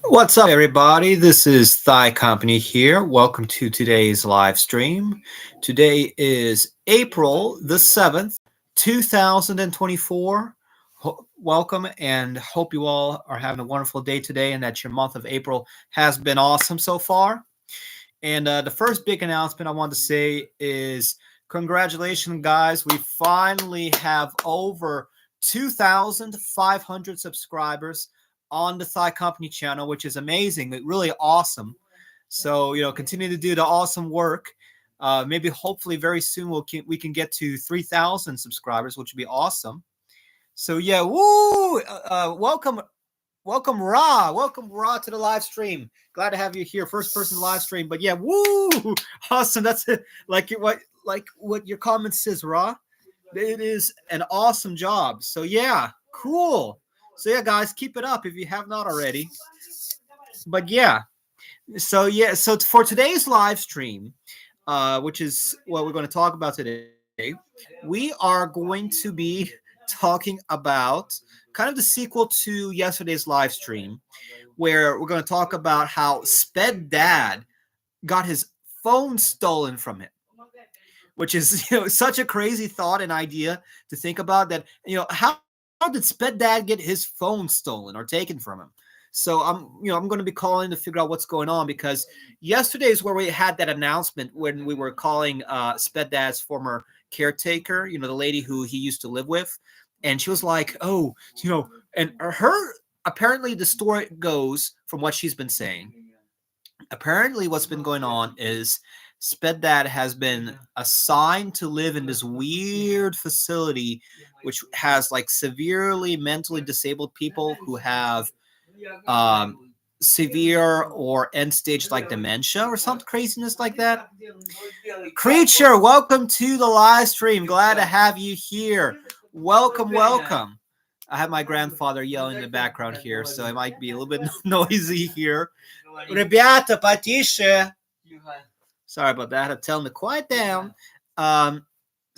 What's up, everybody? This is Thigh Company here. Welcome to today's live stream. Today is April the 7th, 2024. Welcome and hope you all are having a wonderful day today and that your month of April has been awesome so far. And the first big announcement I want to say is congratulations, guys. We finally have over 2,500 subscribers on the Thigh Company channel, which is amazing, really awesome. So, continue to do the awesome work. Maybe hopefully very soon we can get to 3,000 subscribers, which would be awesome. So yeah, woo! Welcome Ra to the live stream. Glad to have you here, first person live stream. But yeah, woo! Awesome. That's it. Like what your comment says, Ra. It is an awesome job. So yeah, cool. So yeah, guys, keep it up if you have not already. But yeah, so for today's live stream, which is what we're going to talk about today, we are going to be talking about kind of the sequel to yesterday's live stream, where we're going to talk about how Sped Dad got his phone stolen from him, which is such a crazy thought and idea to think about. That how did Sped Dad get his phone stolen or taken from him? So I'm going to be calling to figure out what's going on, because yesterday is where we had that announcement when we were calling Sped Dad's former caretaker, the lady who he used to live with, and she was like, oh, and her, apparently the story goes from what she's been saying. Apparently what's been going on is Sped Dad has been assigned to live in this weird facility which has like severely mentally disabled people who have severe or end stage like dementia or some craziness like that. Creature, welcome to the live stream. Glad to have you here. Welcome. I have my grandfather yelling in the background here, so it might be a little bit noisy here. Ребята, потише. Sorry about that. I had to tell him to quiet down.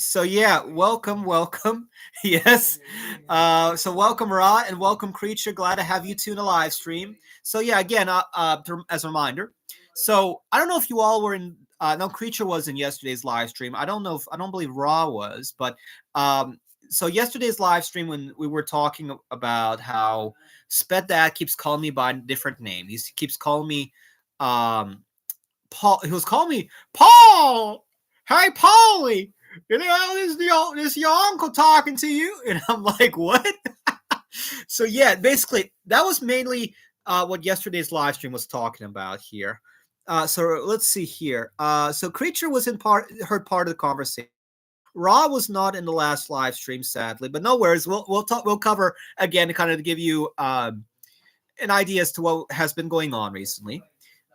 So yeah, welcome. Yes. So welcome, Ra, and welcome, Creature. Glad to have you two in the live stream. So yeah, again, as a reminder. So I don't know if you all were in. No, Creature was in yesterday's live stream. I don't believe Ra was, but so yesterday's live stream when we were talking about how Sped Dad keeps calling me by a different name. He keeps calling me Paul. He was calling me Paul. Hey, Paulie. This your uncle talking to you, and I'm like, what? So yeah, basically that was mainly what yesterday's live stream was talking about here. So let's see here. So Creature was heard part of the conversation. Raw was not in the last live stream, sadly, but no worries. We'll cover again to kind of give you an idea as to what has been going on recently.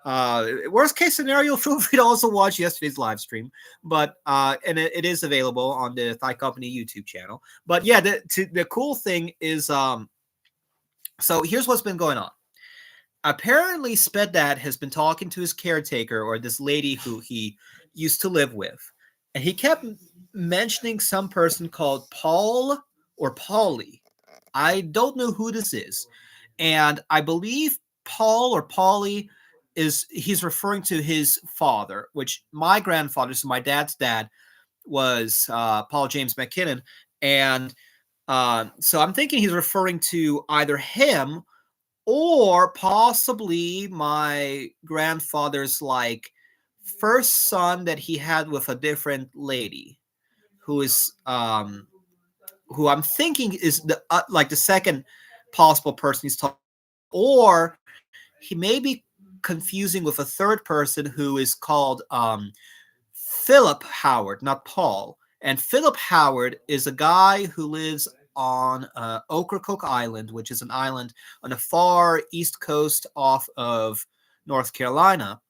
Worst case scenario, feel free to also watch yesterday's live stream, but and it is available on the Thigh Company YouTube channel. But yeah, the cool thing is, so here's what's been going on. Apparently, Sped Dad has been talking to his caretaker, or this lady who he used to live with, and he kept mentioning some person called Paul or Paulie. I don't know who this is, and I believe Paul or Paulie he's referring to his father, which my grandfather, so my dad's dad, was Paul James McKinnon, and so I'm thinking he's referring to either him or possibly my grandfather's like first son that he had with a different lady, who is who I'm thinking is the like the second possible person he's talking, or he may be confusing with a third person who is called Philip Howard, not Paul. And Philip Howard is a guy who lives on Ocracoke Island, which is an island on the far east coast off of North Carolina.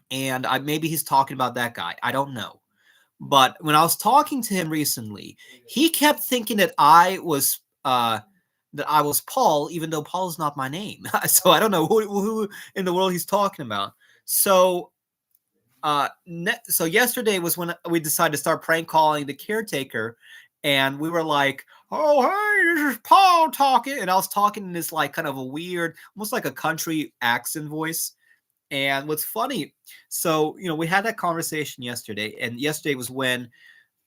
And maybe he's talking about that guy. I don't know. But when I was talking to him recently, he kept thinking that I was Paul, even though Paul is not my name. So I don't know who in the world he's talking about. So so yesterday was when we decided to start prank calling the caretaker, and we were like, Oh, hey, this is Paul talking. And I was talking in this like kind of a weird, almost like a country accent voice. And what's funny, so, we had that conversation yesterday, and yesterday was when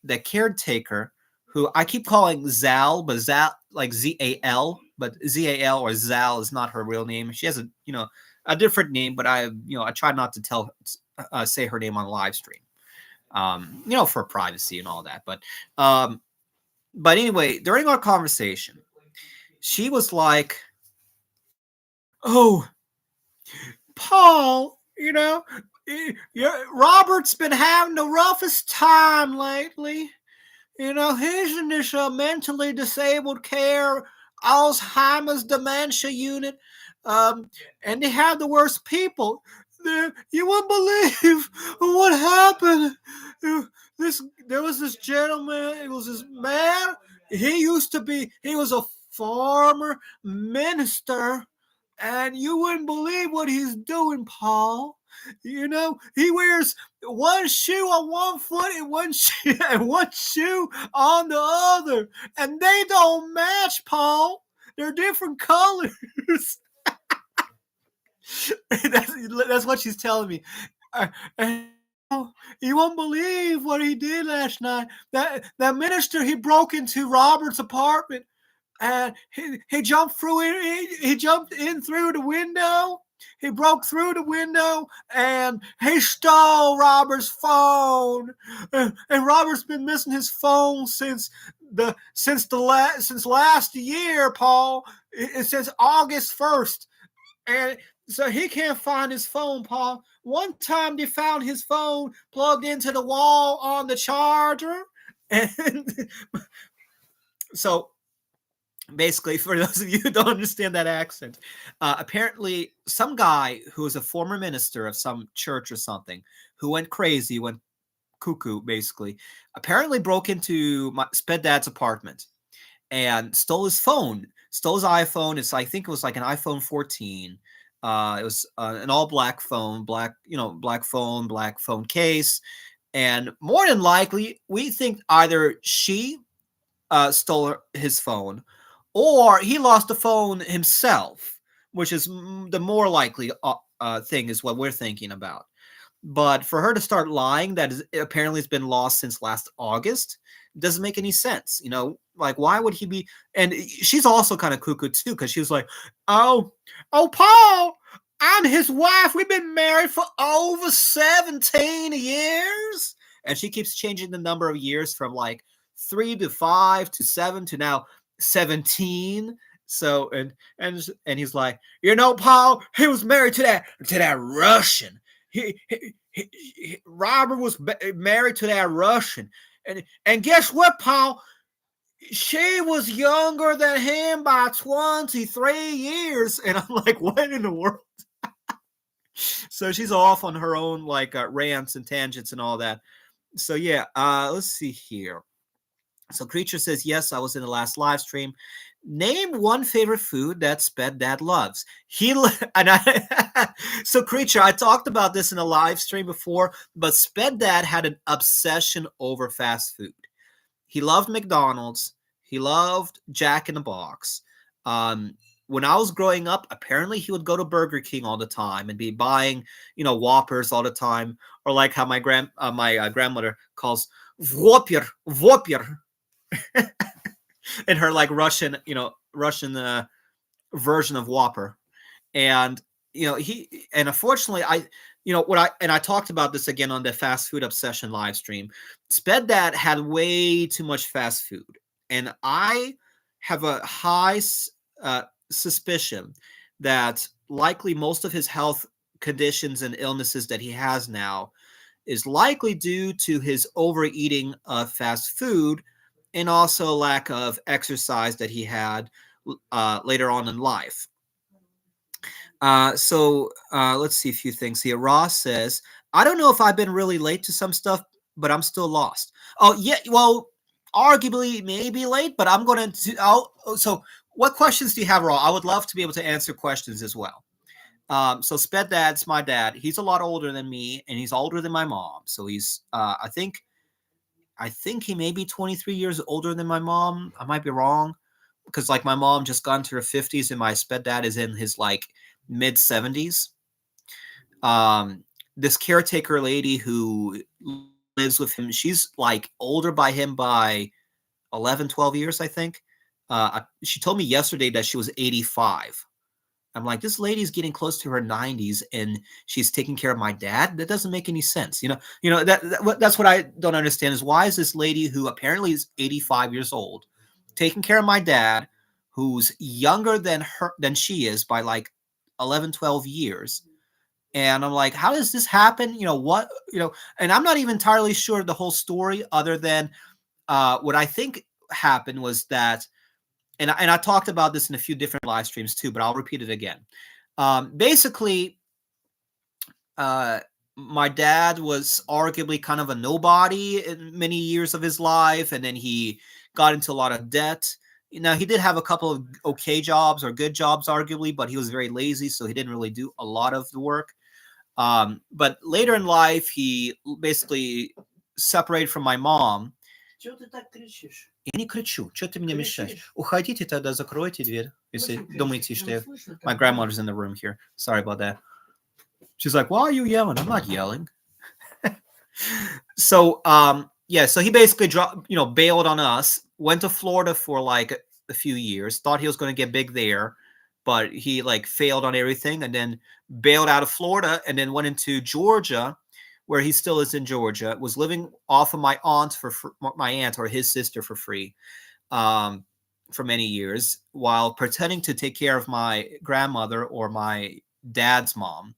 the caretaker, who I keep calling Zal, but Zal, like ZAL, but ZAL or Zal is not her real name. She has a different name, but I try not to say her name on live stream, for privacy and all that. But anyway, during our conversation, she was like, "Oh, Paul, Robert's been having the roughest time lately. He's in this mentally disabled care Alzheimer's dementia unit, and they have the worst people. You wouldn't believe what happened. There was this gentleman. It was this man. He was a former minister, and you wouldn't believe what he's doing, Paul. He wears one shoe on one foot and one shoe on the other, and they don't match, Paul. They're different colors." that's what she's telling me. And you won't believe what he did last night. That minister, he broke into Robert's apartment, and he jumped through it. He jumped in through the window. He broke through the window, and he stole Robert's phone. And Robert's been missing his phone since last year, Paul. Since August 1st, and so he can't find his phone, Paul. One time they found his phone plugged into the wall on the charger, and so basically, for those of you who don't understand that accent, apparently some guy who was a former minister of some church or something, who went crazy, went cuckoo, basically, apparently broke into my Sped Dad's apartment and stole his phone, stole his iPhone. I think it was like an iPhone 14. It was an all black phone, black phone case. And more than likely, we think either she stole his phone, or he lost the phone himself, which is the more likely thing, is what we're thinking about. But for her to start lying that apparently has been lost since last August doesn't make any sense. Like, why would he be? And she's also kind of cuckoo too, because she was like, "Oh, Paul, I'm his wife. We've been married for over 17 years." And she keeps changing the number of years from like 3 to 5 to 7 to now 17. So and he's like, Paul, he was married to that Russian. Robert was married to that Russian, and guess what, Paul? She was younger than him by 23 years. And I'm like, what in the world? So she's off on her own like rants and tangents and all that. So yeah, let's see here. So Creature says, yes, I was in the last live stream. Name one favorite food that Sped Dad loves. So Creature, I talked about this in a live stream before, but Sped Dad had an obsession over fast food. He loved McDonald's. He loved Jack in the Box. When I was growing up, apparently he would go to Burger King all the time and be buying, Whoppers all the time, or like how my grandmother calls Whopper, in her like Russian version of Whopper. And unfortunately, I talked about this again on the fast food obsession live stream. Sped Dad had way too much fast food, and I have a high suspicion that likely most of his health conditions and illnesses that he has now is likely due to his overeating of fast food, and also lack of exercise that he had later on in life. So let's see a few things here. Ross says, I don't know if I've been really late to some stuff, but I'm still lost. Oh, yeah. Well, arguably maybe late, but I'm going to. So what questions do you have, Ross? I would love to be able to answer questions as well. So Sped Dad's my dad. He's a lot older than me, and he's older than my mom. So he's, I think I think he may be 23 years older than my mom. I might be wrong because like my mom just got into her 50s and my Sped dad is in his like mid 70s. This caretaker lady who lives with him, she's like older by him by 11, 12 years, I think. She told me yesterday that she was 85. I'm like, this lady's getting close to her 90s and she's taking care of my dad. That doesn't make any sense. That's what I don't understand is why is this lady who apparently is 85 years old taking care of my dad, who's younger than she is by like 11, 12 years. And I'm like, how does this happen? And I'm not even entirely sure of the whole story other than what I think happened was that, and I talked about this in a few different live streams too, but I'll repeat it again. Basically, my dad was arguably kind of a nobody in many years of his life, and then he got into a lot of debt. Now, he did have a couple of okay jobs or good jobs, arguably, but he was very lazy, so he didn't really do a lot of the work. But later in life, he basically separated from my mom. Чего ты так кричишь? Я не кричу. Что ты мне мешаешь? Уходите тогда, закройте дверь. Если думаете, что я... My grandmother's in the room here. Sorry about that. She's like, why are you yelling? I'm not yelling. So, so he basically bailed on us, went to Florida for like a few years, thought he was going to get big there, but he like failed on everything and then bailed out of Florida and then went into Georgia, where he still is in Georgia, was living off of my aunt my aunt or his sister for free for many years while pretending to take care of my grandmother or my dad's mom.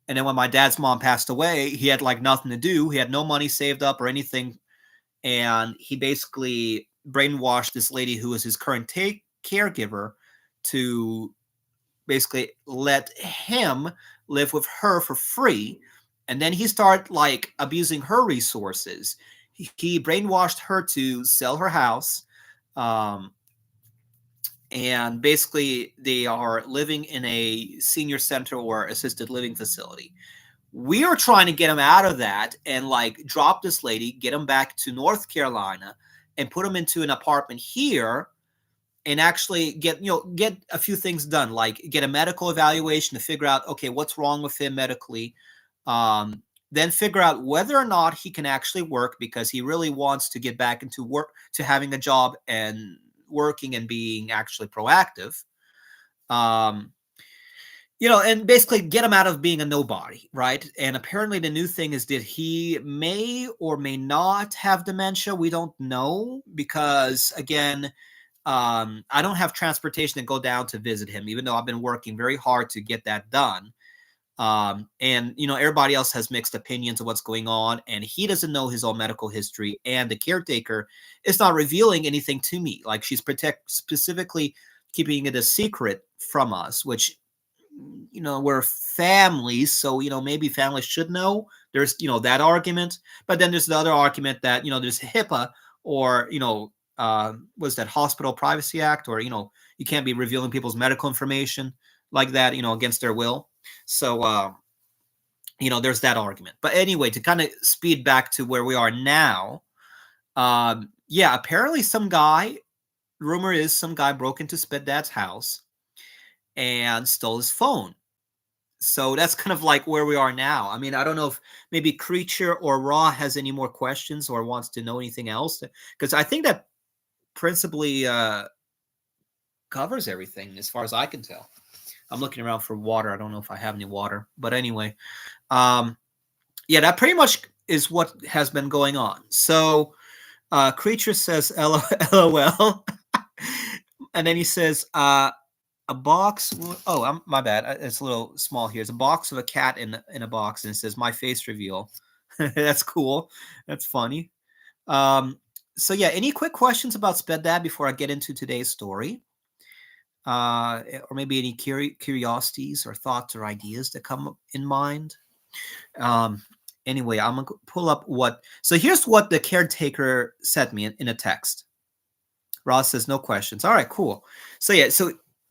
And then when my dad's mom passed away, he had like nothing to do. He had no money saved up or anything. And he basically brainwashed this lady who was his current caregiver to basically let him live with her for free. And then he started like abusing her resources. He brainwashed her to sell her house. And basically they are living in a senior center or assisted living facility. We are trying to get him out of that and like drop this lady, get him back to North Carolina and put him into an apartment here and actually get a few things done, like get a medical evaluation to figure out, okay, what's wrong with him medically. Then figure out whether or not he can actually work because he really wants to get back into work, to having a job and working and being actually proactive. And basically get him out of being a nobody, right? And apparently the new thing is that he may or may not have dementia. We don't know because, again, I don't have transportation to go down to visit him, even though I've been working very hard to get that done. And everybody else has mixed opinions of what's going on, and he doesn't know his own medical history, and the caretaker is not revealing anything to me. Like she's specifically keeping it a secret from us, which we're families, so maybe families should know. There's that argument, but then there's the other argument that there's HIPAA or was that Hospital Privacy Act, or you can't be revealing people's medical information like that against their will. So there's that argument. But anyway, to kind of speed back to where we are now, apparently rumor is some guy broke into Sped Dad's house and stole his phone. So that's kind of like where we are now. I mean, I don't know if maybe Creature or Raw has any more questions or wants to know anything else, because I think that principally covers everything as far as I can tell. I'm looking around for water. I don't know if I have any water, but anyway, that pretty much is what has been going on. So Creature says LOL. And then he says a box. Oh, my bad. It's a little small here. It's a box of a cat in a box, and it says my face reveal. That's cool. That's funny. So any quick questions about Sped Dad before I get into today's story? Or maybe any curiosities or thoughts or ideas that come up in mind? Anyway, I'm gonna pull up so here's what the caretaker sent me in a text. Ross says no questions. All right, cool. So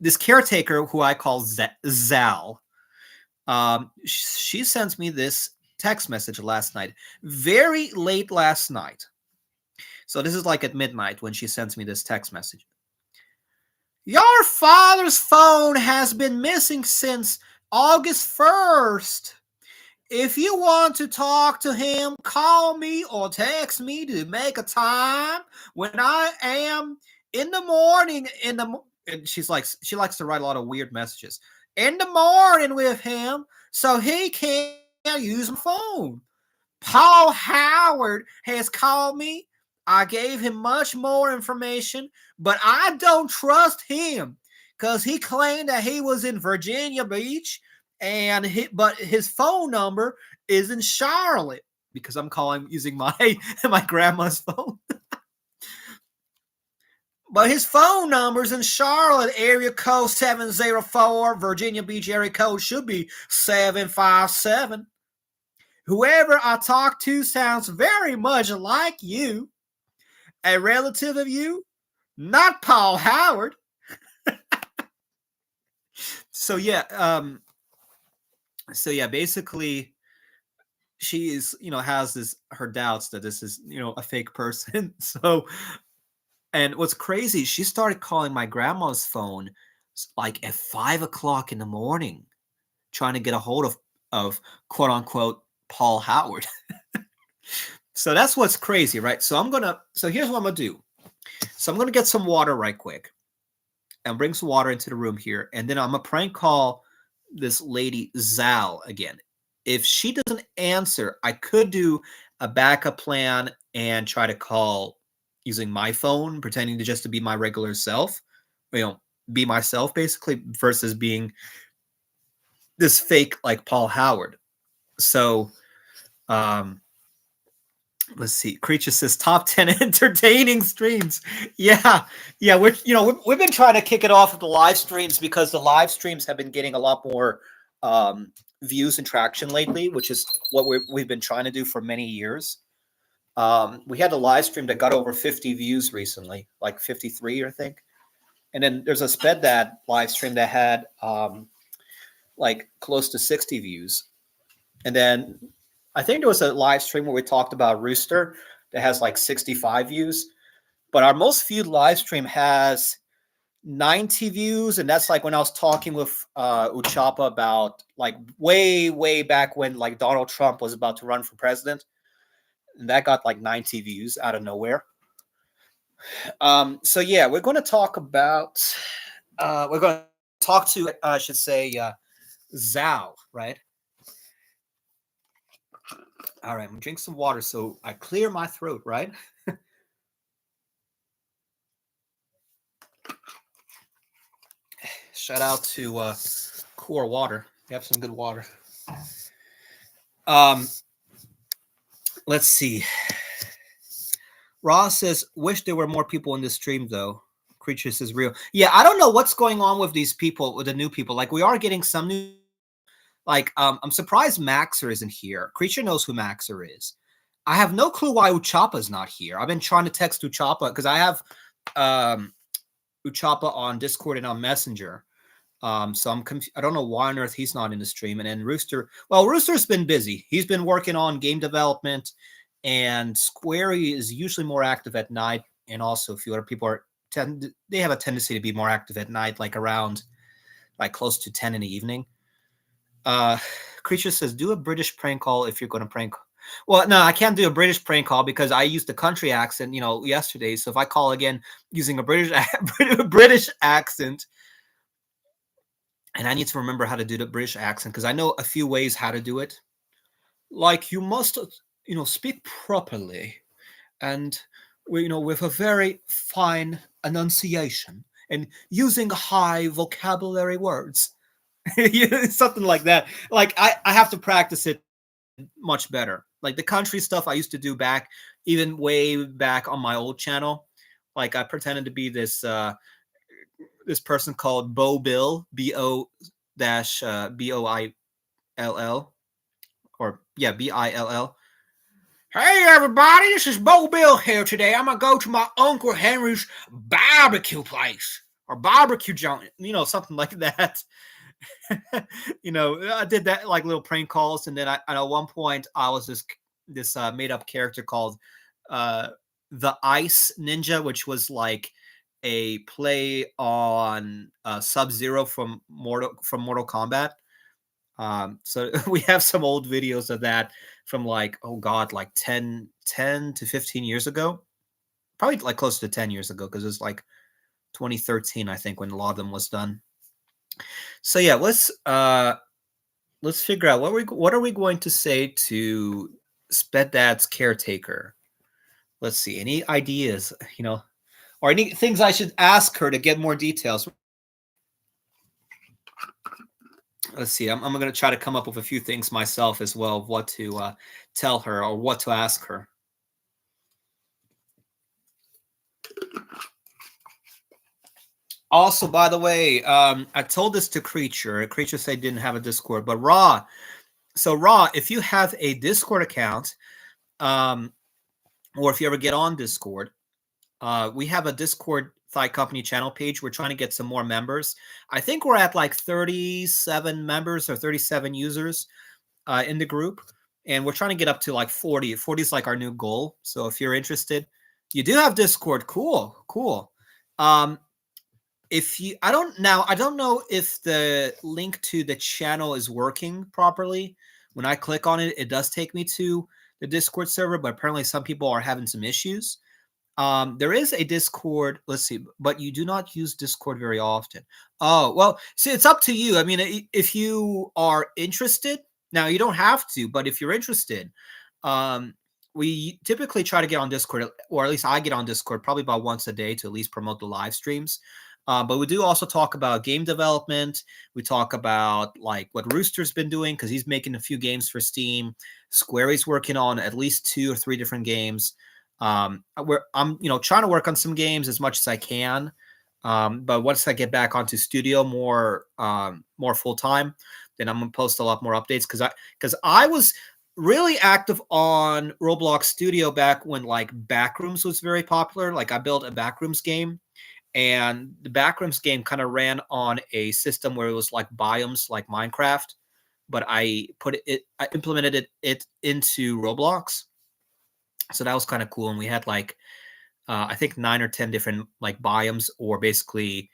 this caretaker, who I call Zal, she sends me this text message last night, very late last night. So this is like at midnight when she sends me this text message. Your father's phone has been missing since August 1st. If you want to talk to him, call me or text me to make a time when I am in the morning. And she likes to write a lot of weird messages. In the morning with him, so he can't use my phone. Paul Howard has called me. I gave him much more information, but I don't trust him because he claimed that he was in Virginia Beach, but his phone number is in Charlotte because I'm calling using my grandma's phone. But his phone number's in Charlotte, area code 704. Virginia Beach area code should be 757. Whoever I talk to sounds very much like you. A relative of you, not Paul Howard. So basically she is, has her doubts that this is, a fake person. So, and what's crazy, she started calling my grandma's phone like at 5:00 in the morning, trying to get a hold of quote unquote Paul Howard. So that's what's crazy, right? So here's what I'm gonna do. So I'm gonna get some water right quick and bring some water into the room here, and then I'm gonna prank call this lady Zal again. If she doesn't answer, I could do a backup plan and try to call using my phone, pretending to just to be my regular self, be myself basically, versus being this fake like Paul Howard. So let's see. Creature says top 10 entertaining streams. Yeah. We've been trying to kick it off with the live streams because the live streams have been getting a lot more views and traction lately, which is what we've been trying to do for many years. We had a live stream that got over 50 views recently, like 53, I think. And then there's a Sped Dad live stream that had like close to 60 views. And then I think there was a live stream where we talked about Rooster that has like 65 views. But our most viewed live stream has 90 views. And that's like when I was talking with Uchapa about like way, way back when like Donald Trump was about to run for president. And that got like 90 views out of nowhere. So yeah, we're going to talk about, we're going to talk to, I should say, Zhao, right? All right, I'm gonna drink some water so I clear my throat, right? Shout out to Core Water. They have some good water. Let's see. Ross says, wish there were more people in this stream, though. Creatures is real. Yeah, I don't know what's going on with these people, with the new people. Like, we are getting some new... Like, I'm surprised Maxer isn't here. Creature knows who Maxer is. I have no clue why Uchapa's not here. I've been trying to text Uchapa because I have Uchapa on Discord and on Messenger. So I'm I don't know why on earth he's not in the stream. And then Rooster, well, Rooster's been busy. He's been working on game development, and Squarey is usually more active at night. And also a few other people they have a tendency to be more active at night, like around like close to 10 in the evening. Creature says, do a British prank call if you're going to prank. Well, no, I can't do a British prank call because I used the country accent, yesterday. So if I call again using a British accent, and I need to remember how to do the British accent because I know a few ways how to do it. Like, you must, speak properly and, with a very fine enunciation and using high vocabulary words. Something like that. Like, I have to practice it much better. Like the country stuff I used to do back, even way back on my old channel. Like, I pretended to be this this person called Bo Bill, Bill, or yeah, Bill. Hey everybody, this is Bo Bill here today. I'm gonna go to my Uncle Henry's barbecue place or barbecue joint, something like that. I did that like little prank calls, and then at one point I was this made up character called the Ice Ninja, which was like a play on Sub-Zero from Mortal Kombat. So we have some old videos of that from like, oh God, like 10 to 15 years ago. Probably like close to 10 years ago, because it was like 2013, I think, when a lot of them was done. So yeah, let's figure out what are we going to say to Sped Dad's caretaker. Let's see, any ideas, or any things I should ask her to get more details. Let's see. I'm going to try to come up with a few things myself as well of what to tell her or what to ask her. Also, by the way, I told this to Creature. Creature said didn't have a Discord, but Raw. So Raw, if you have a Discord account, or if you ever get on Discord, we have a Discord Thigh Company channel page. We're trying to get some more members. I think we're at like 37 members or 37 users in the group, and we're trying to get up to like 40. 40 is like our new goal. So if you're interested, you do have Discord. Cool. If you, I don't know if the link to the channel is working properly. When I click on it, it does take me to the Discord server, but apparently some people are having some issues. There is a Discord, let's see, but you do not use Discord very often. Oh, well, see, it's up to you. I mean, if you are interested, now you don't have to, but if you're interested, we typically try to get on Discord, or at least I get on Discord probably about once a day to at least promote the live streams. But we do also talk about game development. We talk about like what Rooster's been doing, because he's making a few games for Steam. Squary's working on at least 2 or 3 different games. I'm trying to work on some games as much as I can. But once I get back onto studio more full time, then I'm gonna post a lot more updates, because I was really active on Roblox Studio back when like Backrooms was very popular. Like I built a Backrooms game, and the Backrooms game kind of ran on a system where it was like biomes like Minecraft, but I implemented it into Roblox. So that was kind of cool. And we had like, I think 9 or 10 different like biomes, or basically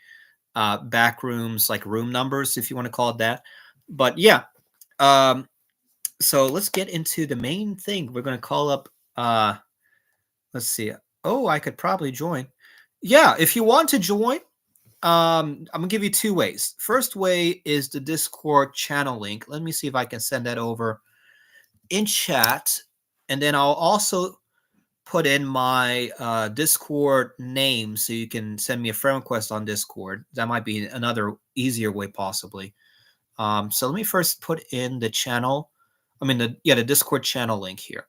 back rooms, like room numbers, if you want to call it that. But yeah, so let's get into the main thing. We're going to call up, let's see. Oh, I could probably join. Yeah, if you want to join, I'm going to give you 2 ways. First way is the Discord channel link. Let me see if I can send that over in chat. And then I'll also put in my Discord name, so you can send me a friend request on Discord. That might be another easier way, possibly. So let me first put in the channel. The Discord channel link here.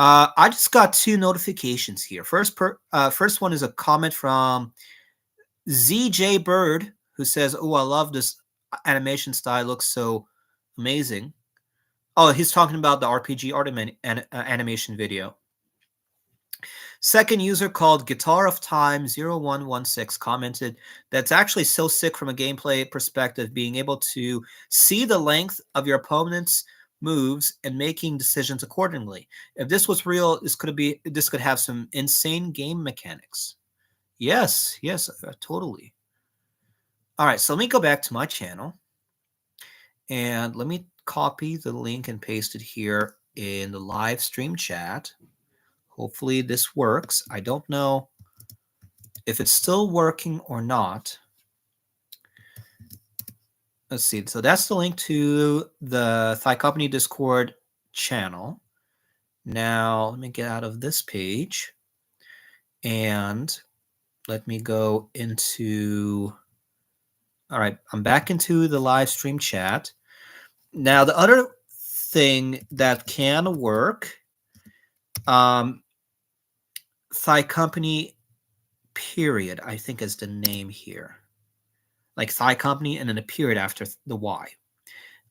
I just got 2 notifications here. First one is a comment from ZJ Bird, who says, "Oh, I love this animation style. It looks so amazing." Oh, he's talking about the RPG art animation video. Second user called Guitar of Time 0116 commented, "That's actually so sick from a gameplay perspective, being able to see the length of your opponent's moves and making decisions accordingly. If this was real, this could have some insane game mechanics." Yes, totally. All right, so let me go back to my channel, and let me copy the link and paste it here in the live stream chat. Hopefully this works. I don't know if it's still working or not. Let's see. So that's the link to the Thigh Company Discord channel. Now let me get out of this page, and let me go into... All right, I'm back into the live stream chat. Now the other thing that can work, Thigh Company period, I think is the name here. Like Thigh Company and then a period after the Y.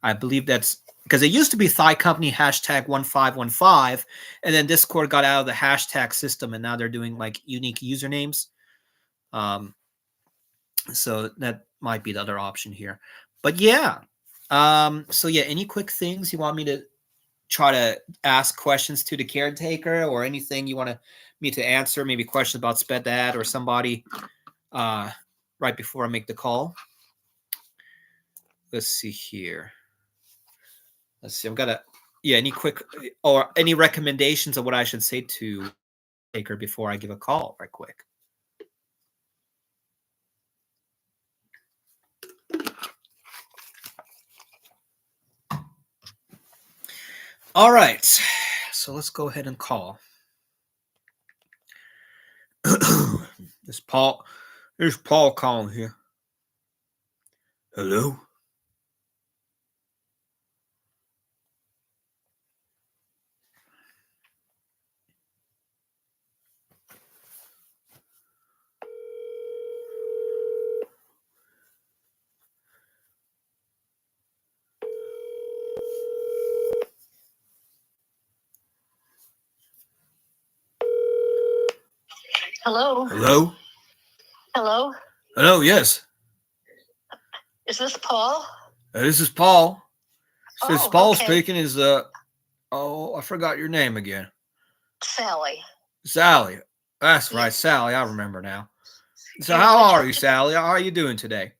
I believe that's because it used to be Thigh Company #1515, and then Discord got out of the hashtag system, and now they're doing like unique usernames. So that might be the other option here. But yeah. So yeah, any quick things you want me to try to ask questions to the caretaker, or anything you want to me to answer, maybe questions about Sped Dad or somebody right before I make the call. Let's see here. Let's see. I've got any quick or any recommendations of what I should say to Taker before I give a call right quick. All right. So let's go ahead and call. This Paul. There's Paul calling here. Hello? Hello. Hello? Hello. Hello, yes. Is this Paul? This is Paul. This is Paul okay. speaking. Is I forgot your name again. Sally. Sally. That's Yeah. right, Sally. I remember now. So Yeah, how I are talked you, to- Sally? How are you doing today?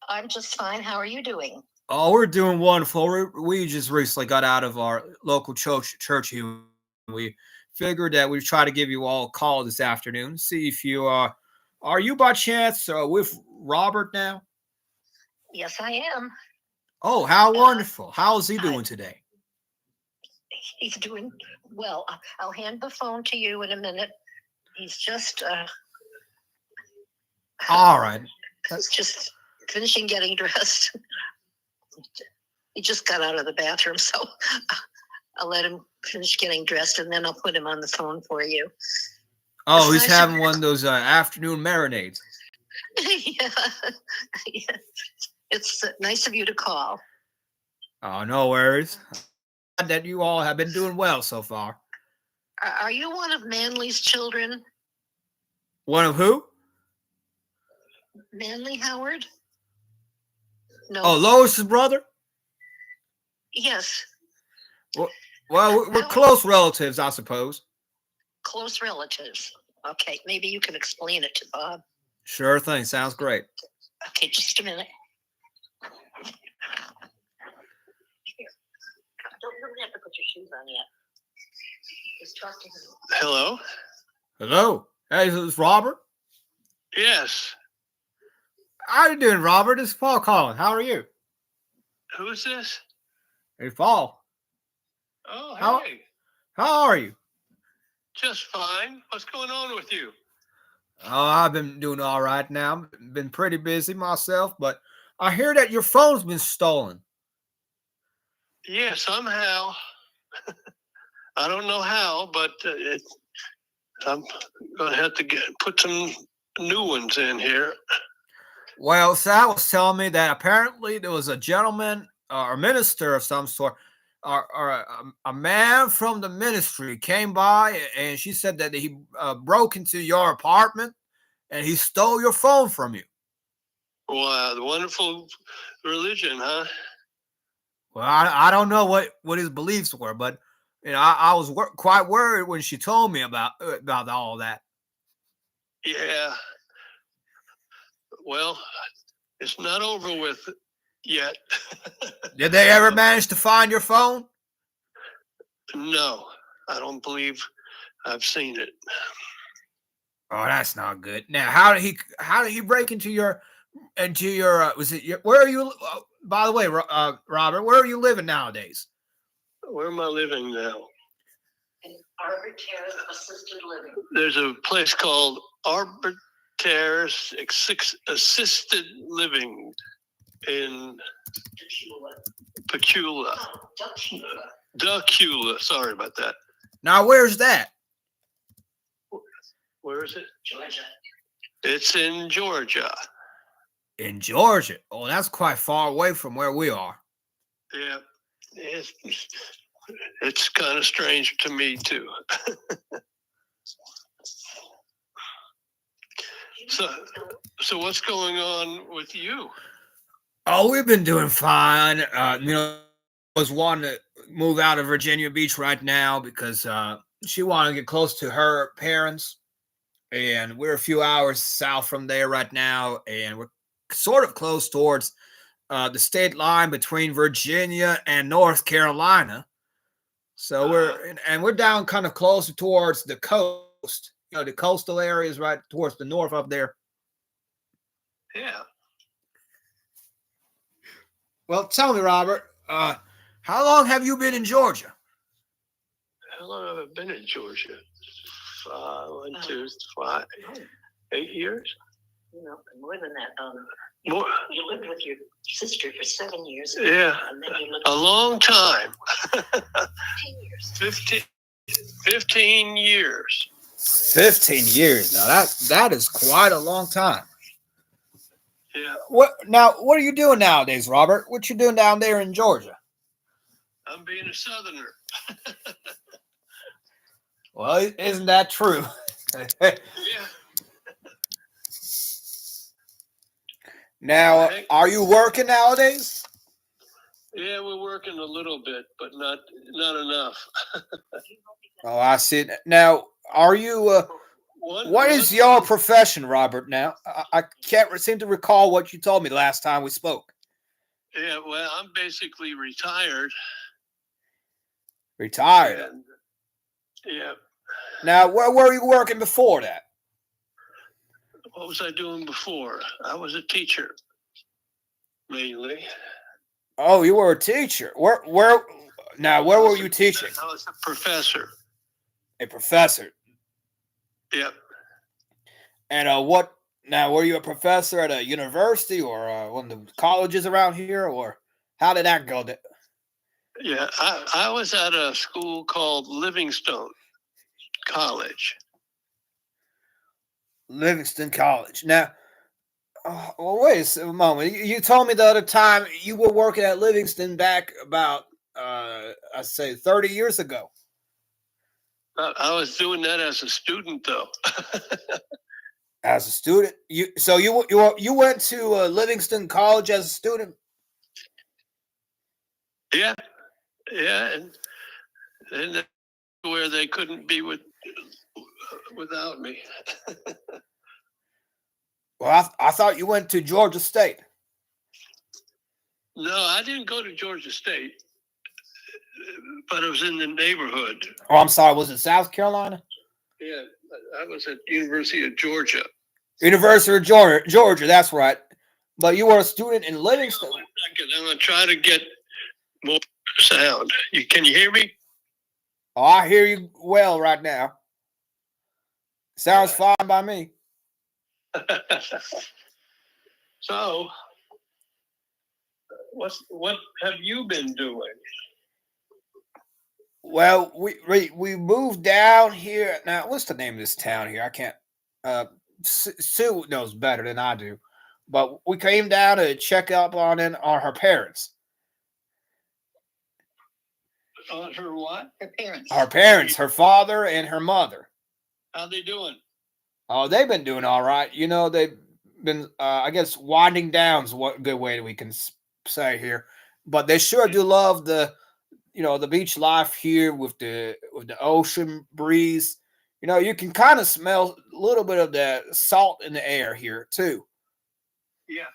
I'm just fine. How are you doing? Oh, we're doing wonderful. We just recently got out of our local church here. We figured that we'd try to give you all a call this afternoon, see if you are you by chance with Robert now? Yes, I am. Oh, how wonderful. How's he doing today? He's doing well. I'll hand the phone to you in a minute. He's just All right. he's just finishing getting dressed. He just got out of the bathroom, so I'll let him finish getting dressed, and then I'll put him on the phone for you. Oh, It's he's nice having one of those afternoon marinades. yeah. It's nice of you to call. Oh, no worries. Glad that you all have been doing well so far. Are you one of Manly's children? One of who? Manly Howard? No. Oh, Lois's brother? Yes. Well, we're close relatives, I suppose. Close relatives. Okay, maybe you can explain it to Bob. Sure thing. Sounds great. Okay, just a minute. Here. Don't have to put your shoes on yet. Just talk to him. Hello? Hello. Hey, is this Robert? Yes. How you doing, Robert? It's Paul calling. How are you? Who's this? Hey, Paul. Oh, How- hey. How are you? Just fine. What's going on with you? Oh, I've been doing all right now. Been pretty busy myself, but I hear that your phone's been stolen. Yeah, somehow. I don't know how, but I'm going to have to put some new ones in here. Well, Sal was telling me that apparently there was a gentleman or a minister of some sort, or a man from the ministry came by, and she said that he broke into your apartment and he stole your phone from you. Wow, the wonderful religion, huh? Well, I don't know what his beliefs were, but I was quite worried when she told me about all that. Yeah. Well, it's not over with yet. Did they ever manage to find your phone? No, I don't believe I've seen it. Oh, that's not good. Now, how did he break into your was it your, where are you? By the way, Robert, where are you living nowadays? Where am I living now? In Arbor Terrace Assisted Living. There's a place called Arbor Terrace Assisted Living in Pacula. Ducula. Sorry about that. Now, where's that? Where is it? Georgia. It's in Georgia. In Georgia. Oh, that's quite far away from where we are. Yeah. It's kind of strange to me, too. So what's going on with you? Oh, we've been doing fine. I was wanting to move out of Virginia Beach right now because she wanted to get close to her parents, and we're a few hours south from there right now, and we're sort of close towards the state line between Virginia and North Carolina. So we're down kind of closer towards the coast, the coastal areas right towards the north up there. Yeah. Well, tell me, Robert, how long have you been in Georgia? How long have I been in Georgia? 8 years. More than that. More. You lived with your sister for 7 years. Yeah. And then you lived A long time. 15 years. 15 years. 15 years. Now that is quite a long time. Yeah. What are you doing nowadays, Robert? What you doing down there in Georgia? I'm being a Southerner. Well, isn't that true? Yeah. Now, are you working nowadays? Yeah, we're working a little bit, but not enough. Oh, I see. Now, are you? What is your profession, Robert? Now, I can't seem to recall what you told me last time we spoke. Yeah, well, I'm basically retired. Retired. And, yeah. Now, where were you working before that? What was I doing before? I was a teacher, mainly. Oh, you were a teacher. Where were you teaching? I was a professor. A professor. Yep. And what? Now, were you a professor at a university or one of the colleges around here, or how did that go? Yeah, I was at a school called Livingstone College. Livingston College. Now, well, wait a moment. You told me the other time you were working at Livingston back about, I say, 30 years ago. I was doing that as a student, though. As a student, you went to Livingston College as a student. Yeah, and that's where they couldn't be without me. Well, I thought you went to Georgia State. No, I didn't go to Georgia State, but it was in the neighborhood. Oh, I'm sorry. Was it South Carolina? Yeah, I was at University of Georgia. University of Georgia. That's right. But you were a student in Livingston. One second, I'm gonna try to get more sound. Can you hear me? Oh, I hear you well right now. Sounds fine by me. So, what have you been doing? Well, we moved down here. Now, what's the name of this town here? I can't. Sue knows better than I do, but we came down to check up on her parents. Her what? Her parents. Her parents, her father and her mother. How they doing? Oh, they've been doing all right. They've been, I guess, winding down is what good way we can say here. But they sure do love the beach life here with the ocean breeze. You can kind of smell a little bit of the salt in the air here too. Yeah.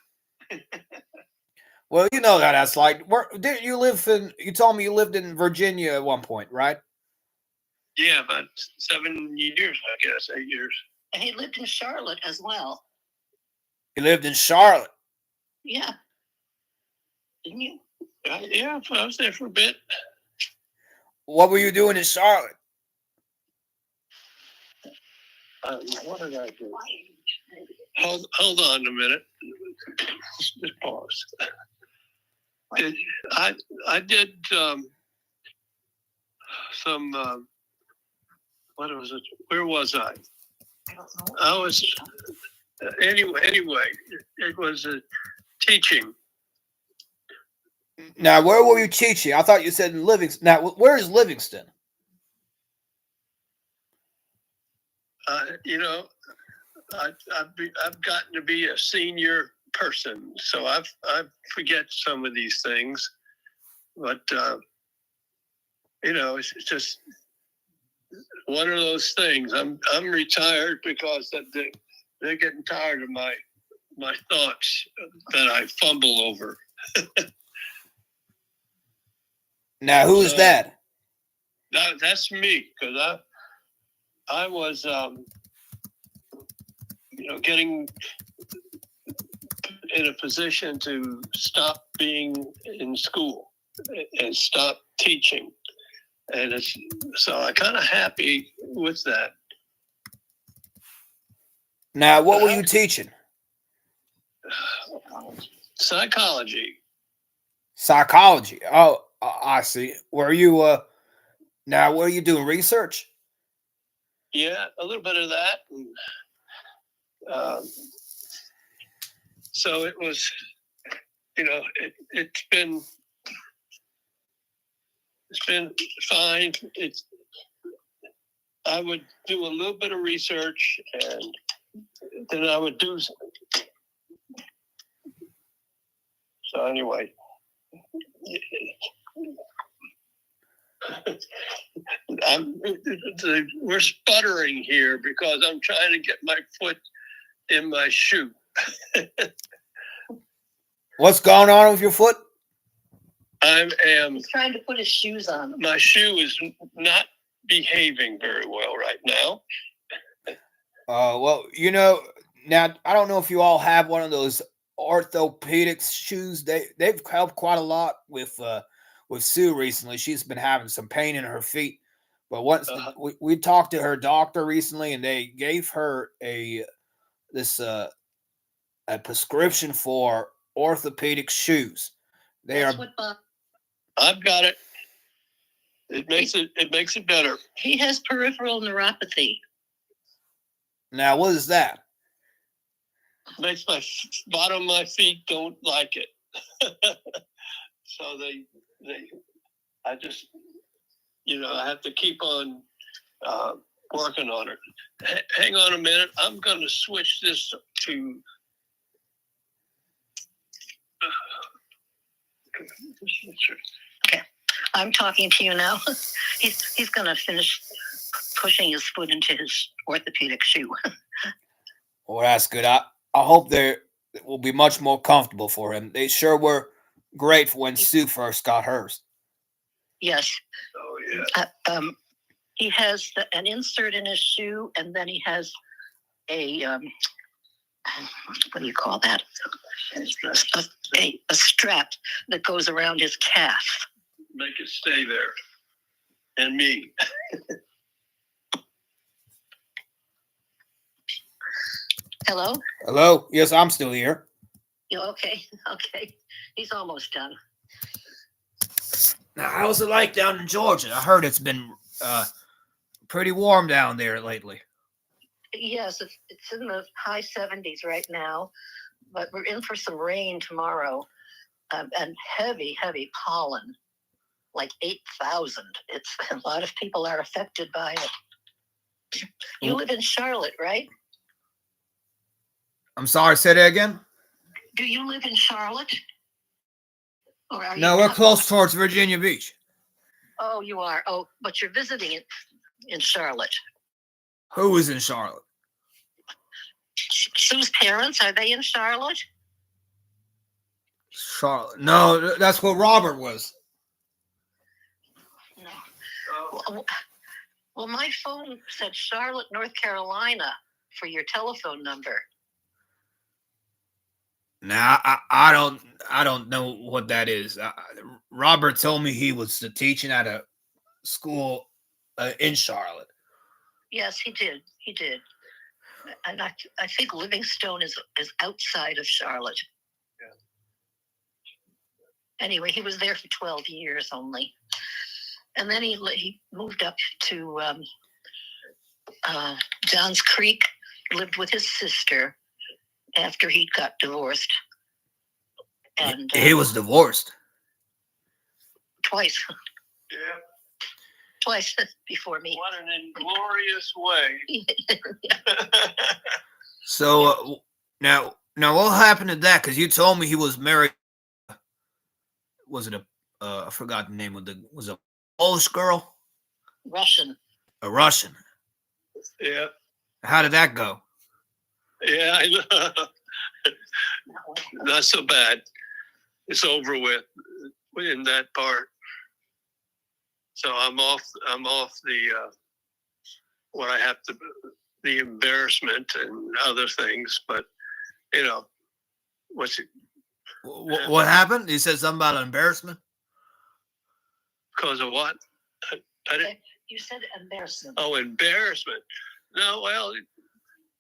Well, that's like. Where did you live in? You told me you lived in Virginia at one point, right? Yeah, about 7 years, I guess, 8 years. And he lived in Charlotte as well. You lived in Charlotte. Yeah. Didn't you? Yeah, I was there for a bit. What were you doing in Charlotte? What did I do? Hold on a minute. Just pause. I did some. What was it? Where was I? I don't know. I was anyway. It was teaching. Now, where were you teaching? I thought you said in Livingston. Now, where is Livingston? I've gotten to be a senior person, so I forget some of these things. But it's just one of those things. I'm retired because they're getting tired of my thoughts that I fumble over. Now, who is that? That's me, because I was getting in a position to stop being in school and stop teaching, and so I'm kind of happy with that. Now, what were you teaching? Psychology. Psychology. Oh, I see. Were you now were you doing research? Yeah, a little bit of that. And, so it was, it's been fine. I would do a little bit of research, and then I would do. So anyway, we're sputtering here because I'm trying to get my foot in my shoe. What's going on with your foot? He's trying to put his shoes on. My shoe is not behaving very well right now. Well, now I don't know if you all have one of those orthopedic shoes. They've helped quite a lot with Sue recently. She's been having some pain in her feet. But once we talked to her doctor recently, and they gave her a prescription for orthopedic shoes. I've got it. It makes it better. He has peripheral neuropathy. Now, what is that? Makes my bottom of my feet don't like it. So I just, I have to keep on working on it. Hang on a minute. I'm going to switch this to. Okay, I'm talking to you now. He's going to finish pushing his foot into his orthopedic shoe. Well, that's good. I hope it will be much more comfortable for him. They sure were great when Sue first got hers. Yes. Oh yeah. He has an insert in his shoe, and then he has a what do you call that? A strap that goes around his calf. Make it stay there. And me. Hello? Hello? Yes, I'm still here. Okay. He's almost done. Now, how's it like down in Georgia? I heard it's been pretty warm down there lately. Yes, it's in the high 70s right now, but we're in for some rain tomorrow, and heavy pollen, like 8,000. It's a lot of people are affected by it. You live in Charlotte, right? I'm sorry, say that again? Do you live in Charlotte? No, we're close towards Virginia Beach. Oh, you are? Oh, but you're visiting it in Charlotte. Who is in Charlotte? Sue's parents, are they in Charlotte? Charlotte. No, that's where Robert was. No. Well, my phone said Charlotte, North Carolina for your telephone number. Now, I don't know what that is. Robert told me he was teaching at a school in Charlotte. Yes, he did. And I think Livingstone is outside of Charlotte. Yeah. Anyway, he was there for 12 years only. And then he moved up to Johns Creek, lived with his sister after he got divorced. And he was divorced? Twice. Yeah. Twice before me. What an inglorious way. So now what happened to that? Because you told me he was married. Was it I forgot the name of was it a Polish girl? Russian. A Russian. Yeah. How did that go? Yeah, I know. Not so bad. It's over with in that part. So I'm off the what I have to, the embarrassment and other things. But you know, what's it? What happened? He said something about embarrassment. Because of what? I didn't. You said embarrassment. Oh, embarrassment. No, well,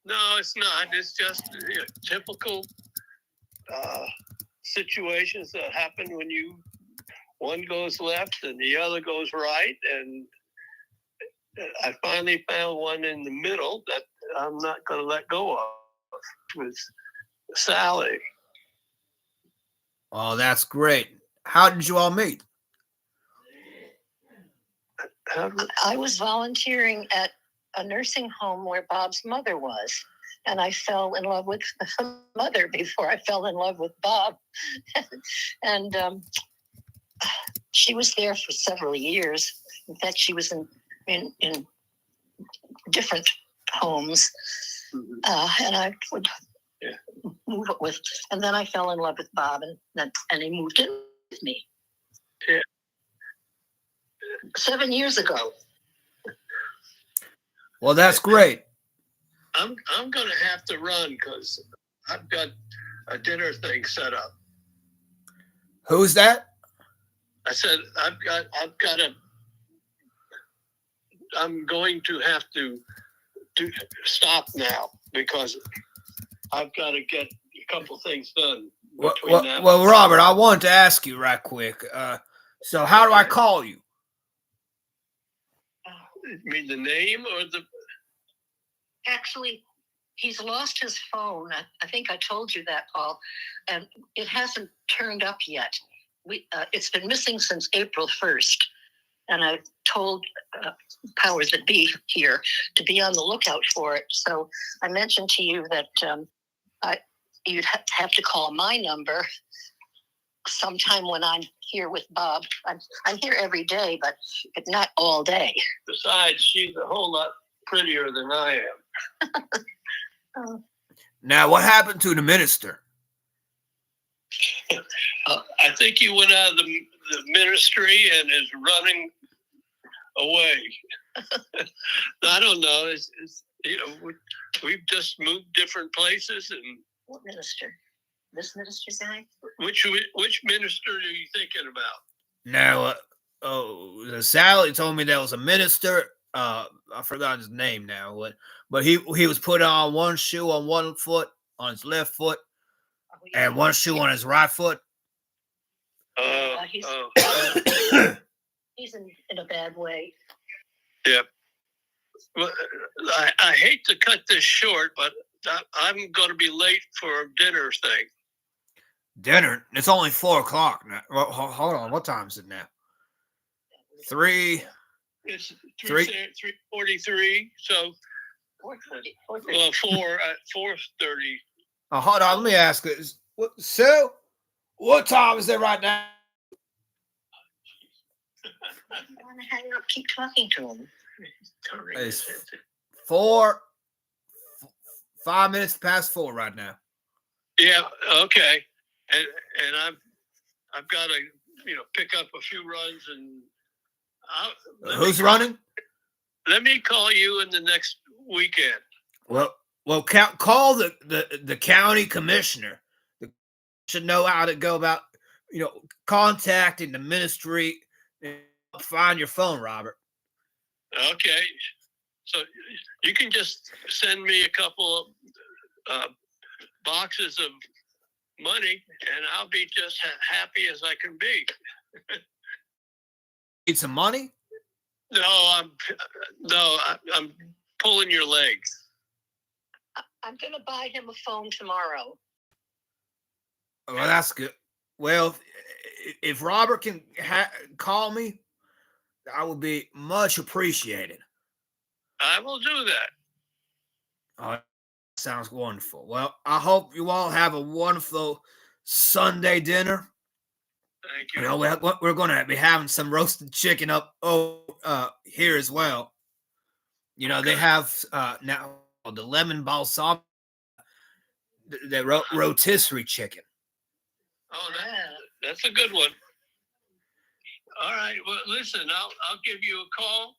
no, it's not. It's just typical situations that happen when one goes left and the other goes right, and I finally found one in the middle that I'm not going to let go of. With Sally. Oh, that's great. How did you all meet? I was volunteering at a nursing home where Bob's mother was, and I fell in love with the mother before I fell in love with Bob. And she was there for several years. In fact, she was in different homes, and I would move it with. And then I fell in love with Bob, and he moved in with me. Yeah. 7 years ago. Well, that's great. I'm going to have to run because I've got a dinner thing set up. Who's that? I said I'm going to have to stop now because I've got to get a couple things done. Well, Robert, I wanted to ask you right quick. So how do I call you? You mean the name or the? Actually, he's lost his phone. I think I told you that, Paul, and it hasn't turned up yet. It's been missing since April 1st, and I've told powers that be here to be on the lookout for it. So I mentioned to you that you'd have to call my number sometime when I'm here with Bob. I'm here every day, but not all day. Besides, she's a whole lot prettier than I am. Now, what happened to the minister? I think he went out of the ministry and is running away. I don't know. It's we've just moved different places. And what minister? This minister guy? Which minister are you thinking about? Now, Sally told me there was a minister. I forgot his name now, but he was put on one shoe on one foot, on his left foot, and one shoe on his right foot. He's in a bad way. Yep. Well, I hate to cut this short, but I'm going to be late for a dinner thing. Dinner? It's only 4:00 now. Well, hold on. What time is it now? 3. It's 3:43. So 4:30. Well, 4:30. Oh, hold on. Let me ask this. Sue, what time is it right now? I want to hang up. Keep talking to him. It's 5 minutes past 4 right now. Yeah. Okay. And I've got to pick up a few runs and. Who's running? Let me call you in the next weekend. Well, call the county commissioner. Should know how to go about contacting the ministry. And find your phone, Robert. Okay, so you can just send me a couple of boxes of money, and I'll be just happy as I can be. Need some money? No, I'm pulling your leg. I'm going to buy him a phone tomorrow. Well, that's good. Well, if Robert can call me, that would be much appreciated. I will do that. Oh, sounds wonderful. Well, I hope you all have a wonderful Sunday dinner. Thank you. We're going to be having some roasted chicken up here as well. You know, they have now the lemon balsam, the rotisserie chicken. Oh, that's a good one. All right. Well, listen, I'll give you a call,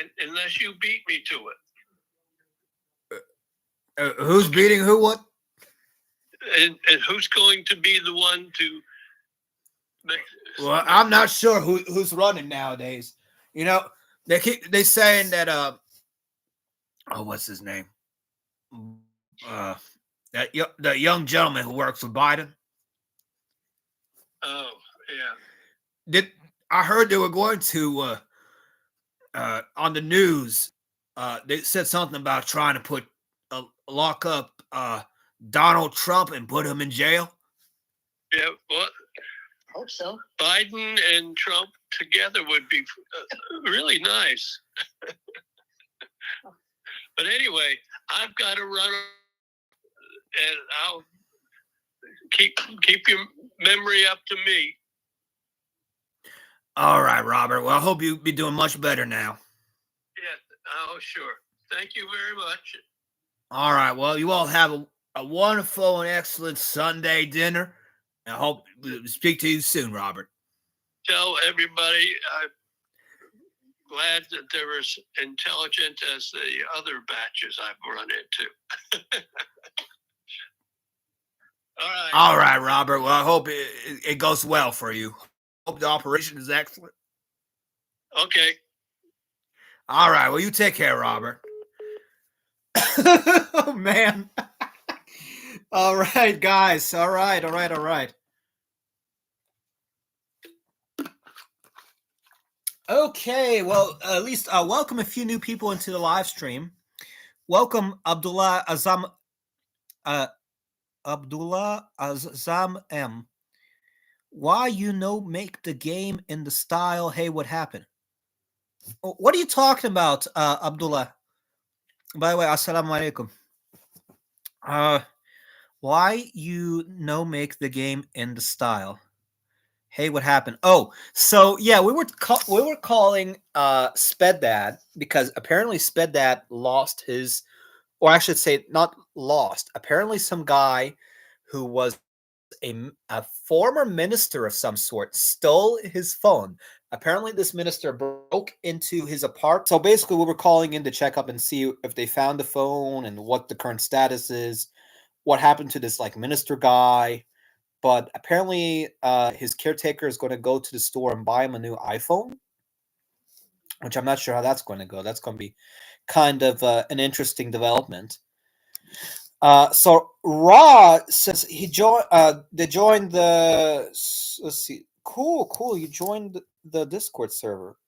and unless you beat me to it. Who's beating who? What? And who's going to be the one to make? Well, I'm not sure who's running nowadays. You know, they saying that what's his name? The young gentleman who works with Biden. Oh, yeah. I heard they were going to on the news. They said something about trying to put lock up Donald Trump and put him in jail. Yeah, well, Hope so. Biden and Trump together would be really nice. But anyway, I've got to run, and I'll keep your memory up to me. All right, Robert. Well, I hope you'll be doing much better now. Yeah. Oh, sure. Thank you very much. All right. Well, you all have a wonderful and excellent Sunday dinner. I hope to speak to you soon, Robert. Tell everybody I'm glad that they're as intelligent as the other batches I've run into. All right. All right, Robert. Well, I hope it goes well for you. Hope the operation is excellent. Okay. All right. Well, you take care, Robert. Oh, man. All right, guys. All right. Okay. Well, at least welcome a few new people into the live stream. Welcome, Abdullah Azam M. Why you no make the game in the style? Hey, what happened? What are you talking about, Abdullah? By the way, assalamu alaikum. Why you no make the game in the style? Hey, what happened? Oh, so yeah, we were calling Sped Dad because apparently Sped Dad lost his, or I should say, not lost. Apparently, some guy who was a former minister of some sort stole his phone. Apparently, this minister broke into his apartment. So basically, we were calling in to check up and see if they found the phone and what the current status is, what happened to this minister guy. But apparently, his caretaker is going to go to the store and buy him a new iPhone, which I'm not sure how that's going to go. That's going to be kind of an interesting development. So Raw says he joined. They joined the. Let's see. Cool. You joined the Discord server.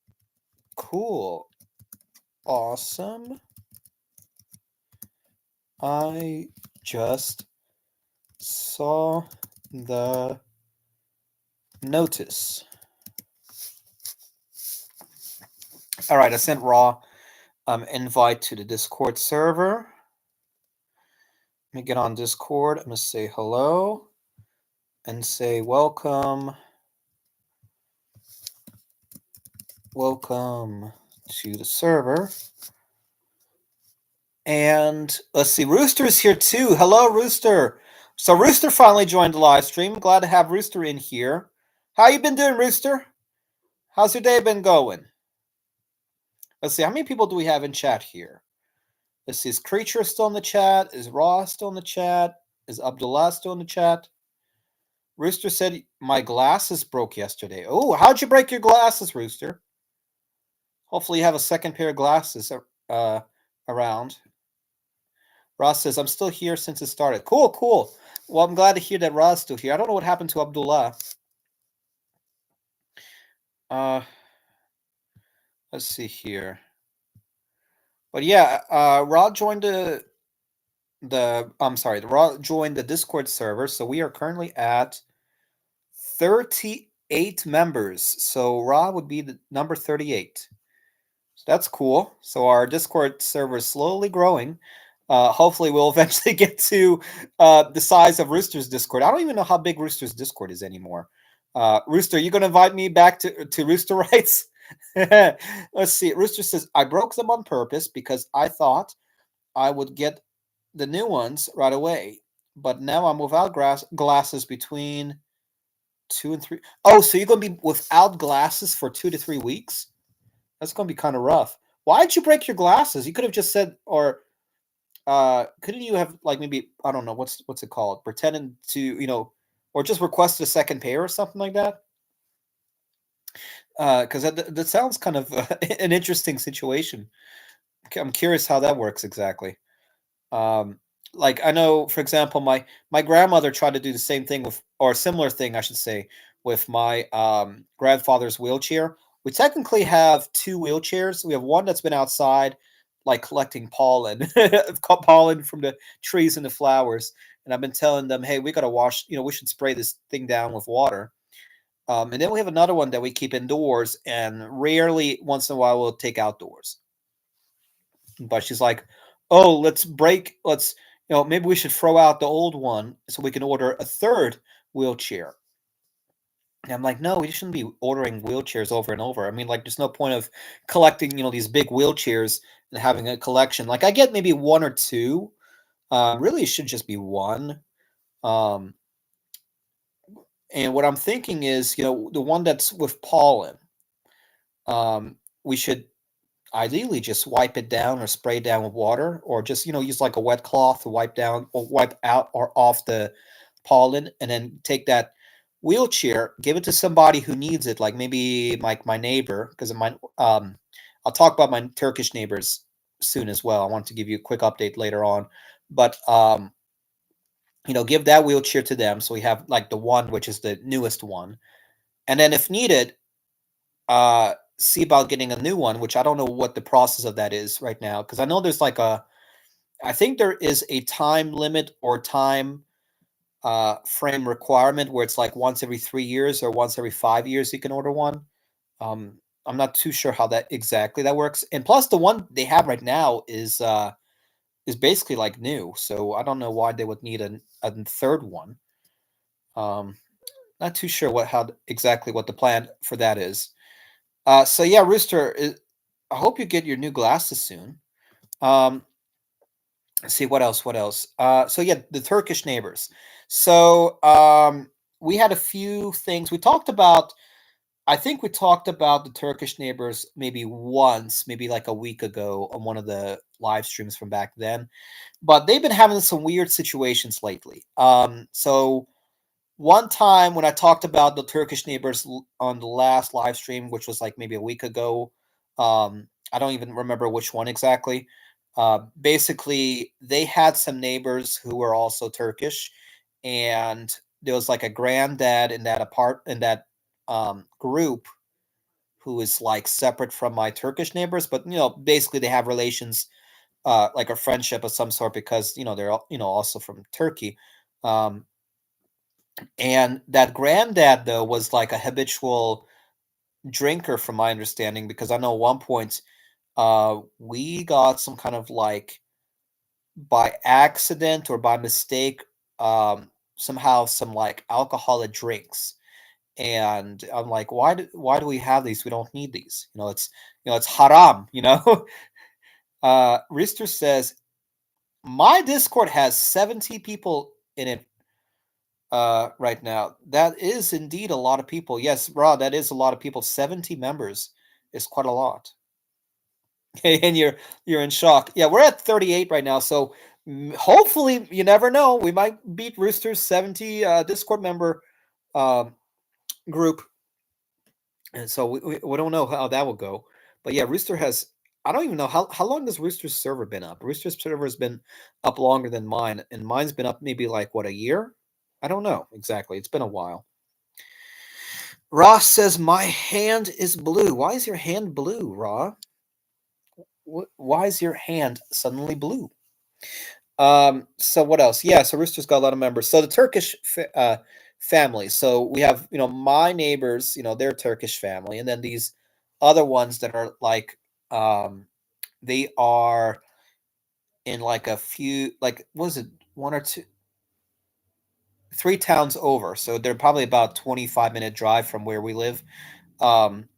Cool. Awesome. I just saw the notice. All right, I sent Raw invite to the Discord server. Let me get on Discord. I'm going to say hello and say welcome. Welcome to the server. And let's see, Rooster is here too. Hello, Rooster. So Rooster finally joined the live stream. Glad to have Rooster in here. How you been doing, Rooster? How's your day been going? Let's see, how many people do we have in chat here? Let's see, is Creature still in the chat? Is Raw still in the chat? Is Abdullah still in the chat? Rooster said, my glasses broke yesterday. Oh, how'd you break your glasses, Rooster? Hopefully you have a second pair of glasses around. Ross says, I'm still here since it started. Cool. Well, I'm glad to hear that Ross is still here. I don't know what happened to Abdullah. Let's see here. But yeah, Rod joined Rod joined the Discord server. So we are currently at 38 members. So Rod would be the number 38. So that's cool. So our Discord server is slowly growing. Hopefully we'll eventually get to the size of Rooster's Discord. I don't even know how big Rooster's Discord is anymore. Rooster, you going to invite me back to Rooster Rights? Let's see. Rooster says, I broke them on purpose because I thought I would get the new ones right away. But now I'm without glasses between 2 and 3. Oh, so you're going to be without glasses for 2 to 3 weeks? That's going to be kind of rough. Why'd you break your glasses? You could have just said, or couldn't you have like maybe I don't know what's it called, pretending to or just request a second pair or something like that? Because that sounds kind of an interesting situation. I'm curious how that works exactly. Um, like I know, for example, my grandmother tried to do the same thing with, or a similar thing, I should say, with my grandfather's wheelchair. We technically have two wheelchairs. We have one that's been outside, like collecting pollen, pollen from the trees and the flowers. And I've been telling them, hey, we gotta wash. We should spray this thing down with water. And then we have another one that we keep indoors, and rarely, once in a while, we'll take outdoors. But she's like, "Oh, let's maybe we should throw out the old one so we can order a third wheelchair." And I'm like, "No, we shouldn't be ordering wheelchairs over and over. I mean, like, there's no point of collecting, these big wheelchairs and having a collection. Like, I get maybe one or two. Really, it should just be one. Um, and what I'm thinking is, the one that's with pollen. We should ideally just wipe it down or spray it down with water, or just use like a wet cloth to wipe down or wipe out or off the pollen, and then take that wheelchair, give it to somebody who needs it, like maybe like my neighbor, because my I'll talk about my Turkish neighbors soon as well. I want to give you a quick update later on, but give that wheelchair to them, so we have like the one which is the newest one, and then if needed, see about getting a new one, which I don't know what the process of that is right now, because I know there's like I think there is a time limit or time frame requirement where it's like once every 3 years or once every 5 years you can order one. Um, I'm not too sure how that exactly that works. And plus, the one they have right now is basically like new, so I don't know why they would need a third one. Um, not too sure exactly what the plan for that is. So yeah, Rooster, I hope you get your new glasses soon. Um, let's see what else. What else? So yeah, the Turkish neighbors. So we had a few things we talked about. I think we talked about the Turkish neighbors maybe once, maybe like a week ago on one of the live streams from back then. But they've been having some weird situations lately. So one time when I talked about the Turkish neighbors on the last live stream, which was like maybe a week ago, I don't even remember which one exactly. Basically, they had some neighbors who were also Turkish, and there was like a granddad in that group who is like separate from my Turkish neighbors, but basically they have relations, like a friendship of some sort, because they're also from Turkey. Um, and that granddad, though, was like a habitual drinker, from my understanding, because I know at one point we got some kind of like by accident or by mistake, somehow some like alcoholic drinks. And I'm like, why do we have these? We don't need these. It's haram, Rister says, my Discord has 70 people in it right now. That is indeed a lot of people. Yes, Rod, that is a lot of people. 70 members is quite a lot. And you're in shock. Yeah, we're at 38 right now, so hopefully, you never know, we might beat Rooster's 70 Discord member um, group. And so we don't know how that will go. But yeah, Rooster has, I don't even know how long has Rooster's server been up. Rooster's server has been up longer than mine, and mine's been up maybe like what, a year? I don't know exactly. It's been a while. Ross says, my hand is blue. Why is your hand blue, Raw? Why is your hand suddenly blue? So what else? Yeah, so Rooster's got a lot of members. So the Turkish family. So we have, my neighbors, they're Turkish family, and then these other ones that are like, they are in like a few, like, what is it, one or two, three towns over. So they're probably about 25-minute drive from where we live. Um,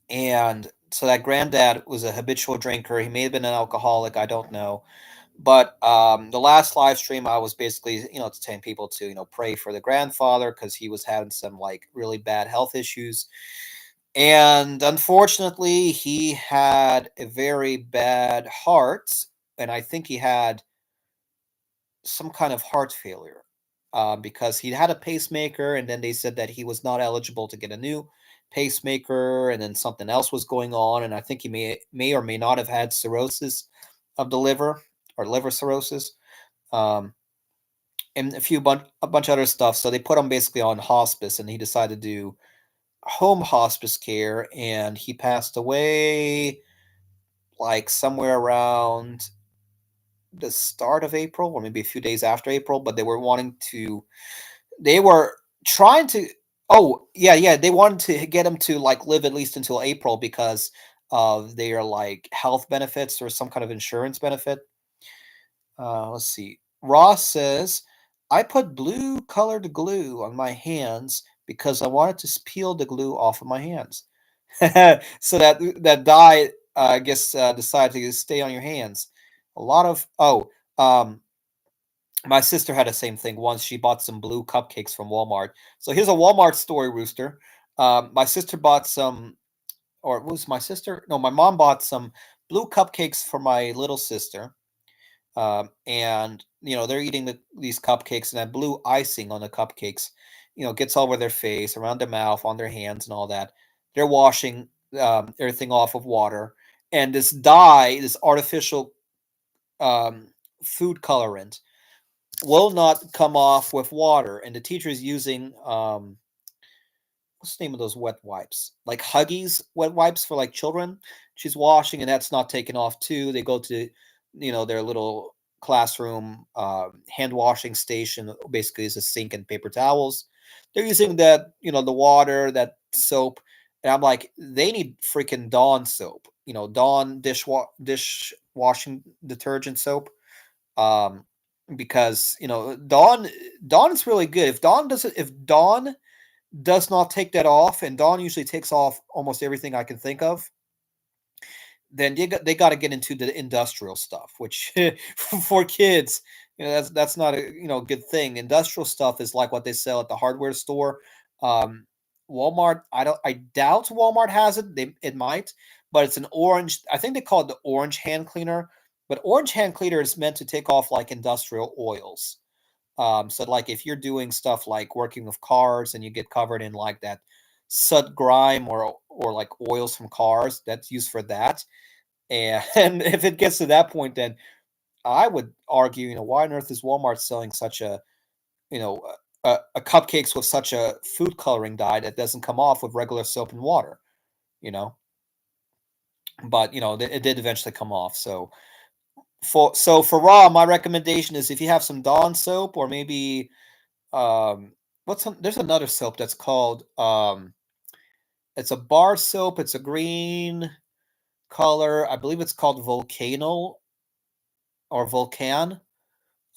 And so that granddad was a habitual drinker. He may have been an alcoholic. I don't know. But the last live stream, I was basically, telling people to, pray for the grandfather because he was having some like really bad health issues. And unfortunately, he had a very bad heart. And I think he had some kind of heart failure because he had a pacemaker. And then they said that he was not eligible to get a new pacemaker. And then something else was going on. And I think he may or may not have had cirrhosis of the liver or liver cirrhosis. Um, and a bunch of other stuff. So they put him basically on hospice, and he decided to do home hospice care, and he passed away like somewhere around the start of April, or maybe a few days after April. But they were trying to. Oh yeah, they wanted to get him to like live at least until April because of their like health benefits or some kind of insurance benefit. Let's see. Ross says, I put blue colored glue on my hands because I wanted to peel the glue off of my hands. So that dye, I guess, decided to stay on your hands. A lot of, um, my sister had the same thing once. She bought some blue cupcakes from Walmart. So here's a Walmart story, Rooster. My sister bought some, or it was my sister? No, my mom bought some blue cupcakes for my little sister, and they're eating these cupcakes, and that blue icing on the cupcakes gets all over their face, around their mouth, on their hands, and all that. They're washing everything off of water, and this dye, this artificial um, food colorant, will not come off with water, and the teacher is using what's the name of those wet wipes? Like Huggies wet wipes for like children. She's washing, and that's not taken off too. They go to, their little classroom hand washing station. Basically, is a sink and paper towels. They're using that, the water, that soap, and I'm like, they need freaking Dawn soap. Dawn dish washing detergent soap. Um, because Dawn is really good. If Dawn does not take that off, and Dawn usually takes off almost everything I can think of, then they got to get into the industrial stuff, which for kids, that's not a good thing. Industrial stuff is like what they sell at the hardware store. Um, Walmart, I doubt Walmart has it. It might, but it's an orange. I think they call it the orange hand cleaner. But orange hand cleaner is meant to take off like industrial oils. So like if you're doing stuff like working with cars and you get covered in like that soot grime or like oils from cars, that's used for that. And if it gets to that point, then I would argue, why on earth is Walmart selling such you know, a cupcakes with such a food coloring dye that doesn't come off with regular soap and water, you know? But it did eventually come off. So for raw, my recommendation is if you have some Dawn soap or maybe there's another soap that's called it's a bar soap. It's a green color. I believe it's called Volcano or Volcan.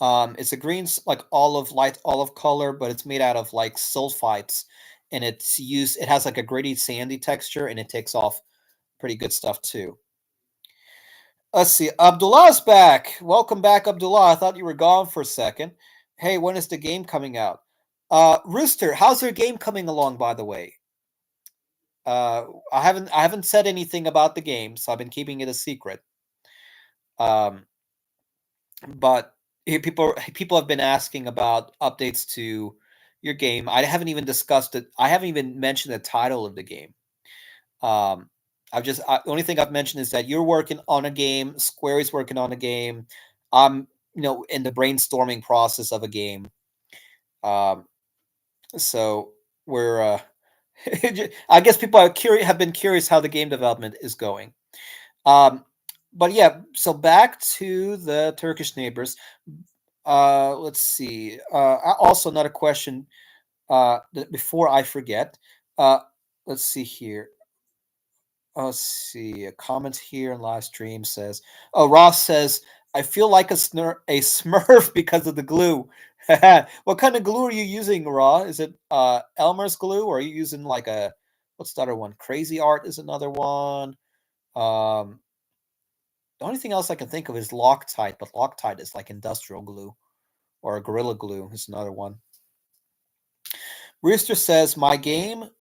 It's a green, like light olive color, but it's made out of like sulfites, and it has like a gritty, sandy texture, and it takes off pretty good stuff too. Let's see. Abdullah's back. Welcome back, Abdullah. I thought you were gone for a second. Hey, when is the game coming out? Rooster, how's your game coming along, by the way? I haven't said anything about the game, so I've been keeping it a secret. Um, but people have been asking about updates to your game. I haven't even discussed it. I haven't even mentioned the title of the game. Um, the only thing I've mentioned is that you're working on a game. Square is working on a game. I'm in the brainstorming process of a game. Um, so we're I guess people have been curious how the game development is going. But yeah, so back to the Turkish neighbors. Let's see. Also, another question. Before I forget, let's see here. Let's see. A comment here in live stream says, "Oh, Ross says I feel like a Smurf because of the glue." What kind of glue are you using, Ross? Is it Elmer's glue, or are you using like What's the other one? Crazy Art is another one. The only thing else I can think of is Loctite, but Loctite is like industrial glue, or Gorilla Glue is another one. Rooster says, my game